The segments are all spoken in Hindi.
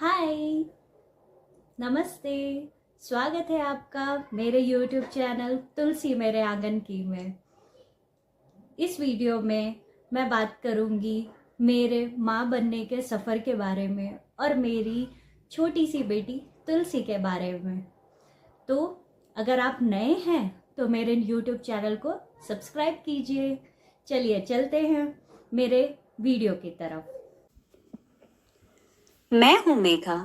हाय, नमस्ते। स्वागत है आपका मेरे यूट्यूब चैनल तुलसी मेरे आंगन की में। इस वीडियो में मैं बात करूंगी मेरे माँ बनने के सफ़र के बारे में और मेरी छोटी सी बेटी तुलसी के बारे में। तो अगर आप नए हैं तो मेरे यूट्यूब चैनल को सब्सक्राइब कीजिए। चलिए चलते हैं मेरे वीडियो की तरफ। मैं हूं मेघा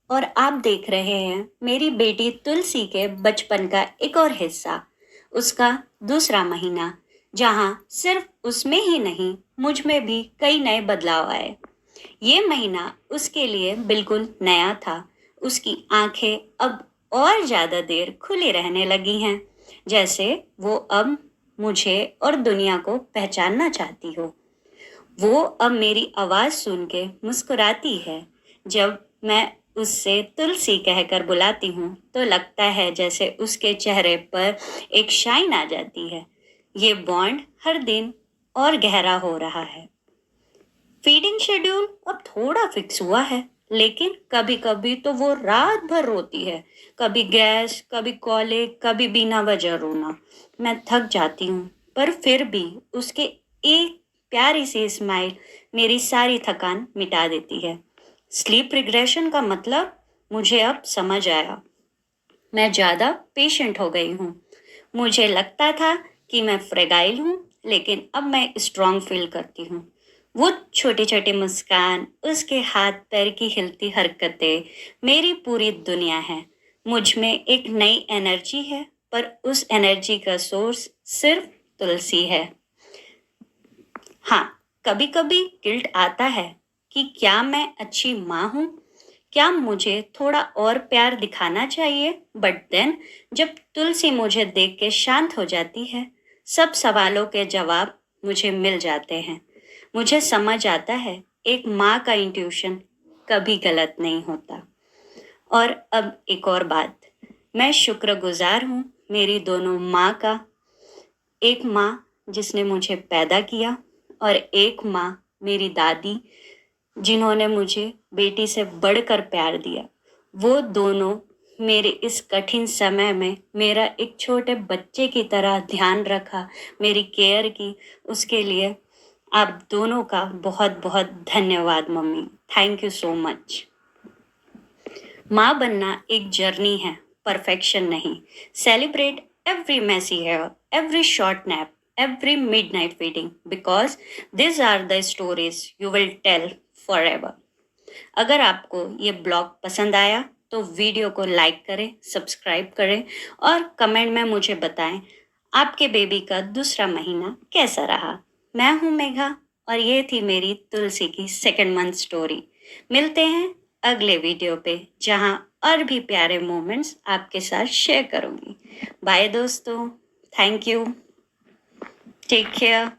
और आप देख रहे हैं मेरी बेटी तुलसी के बचपन का एक और हिस्सा, उसका दूसरा महीना, जहां सिर्फ उसमें ही नहीं मुझ में भी कई नए बदलाव आए। ये महीना उसके लिए बिल्कुल नया था। उसकी आंखें अब और ज़्यादा देर खुली रहने लगी हैं, जैसे वो अब मुझे और दुनिया को पहचानना चाहती हो। वो अब मेरी आवाज़ सुन के मुस्कुराती है। जब मैं उससे तुलसी कहकर बुलाती हूँ तो लगता है जैसे उसके चेहरे पर एक शाइन आ जाती है। ये बॉन्ड हर दिन और गहरा हो रहा है। फीडिंग शेड्यूल अब थोड़ा फिक्स हुआ है, लेकिन कभी कभी तो वो रात भर रोती है। कभी गैस, कभी कॉलिक, कभी बिना वजह रोना। मैं थक जाती हूँ, पर फिर भी उसके एक प्यारी सी स्माइल मेरी सारी थकान मिटा देती है। स्लीप रिग्रेशन का मतलब मुझे अब समझ आया। मैं ज़्यादा पेशेंट हो गई हूँ। मुझे लगता था कि मैं फ्रेगाइल हूँ, लेकिन अब मैं स्ट्रांग फील करती हूँ। वो छोटी छोटी मुस्कान, उसके हाथ पैर की हिलती हरकतें मेरी पूरी दुनिया है। मुझ में एक नई एनर्जी है, पर उस एनर्जी का सोर्स सिर्फ तुलसी है। हाँ, कभी कभी गिल्ट आता है कि क्या मैं अच्छी माँ हूँ, क्या मुझे थोड़ा और प्यार दिखाना चाहिए। बट देन जब तुलसी मुझे देख के शांत हो जाती है, सब सवालों के जवाब मुझे मिल जाते हैं। मुझे समझ आता है एक माँ का इंट्यूशन कभी गलत नहीं होता। और अब एक और बात, मैं शुक्रगुजार हूँ मेरी दोनों माँ का। एक माँ जिसने मुझे पैदा किया, और एक माँ मेरी दादी, जिन्होंने मुझे बेटी से बढ़कर प्यार दिया। वो दोनों मेरे इस कठिन समय में मेरा एक छोटे बच्चे की तरह ध्यान रखा, मेरी केयर की। उसके लिए आप दोनों का बहुत बहुत धन्यवाद mummy. Thank you so much. माँ बनना एक जर्नी है, परफेक्शन नहीं। Celebrate every messy hair, every short nap, every midnight feeding, because this are the stories you will tell forever. अगर आपको ये ब्लॉग पसंद आया तो वीडियो को लाइक करें, सब्सक्राइब करें और कमेंट में मुझे बताएं आपके बेबी का दूसरा महीना कैसा रहा। मैं हूं मेघा और ये थी मेरी तुलसी की सेकेंड मंथ स्टोरी। मिलते हैं अगले वीडियो पे, जहां और भी प्यारे मोमेंट्स आपके साथ शेयर करूंगी। बाय दोस्तों, थैंक यू, टेक केयर।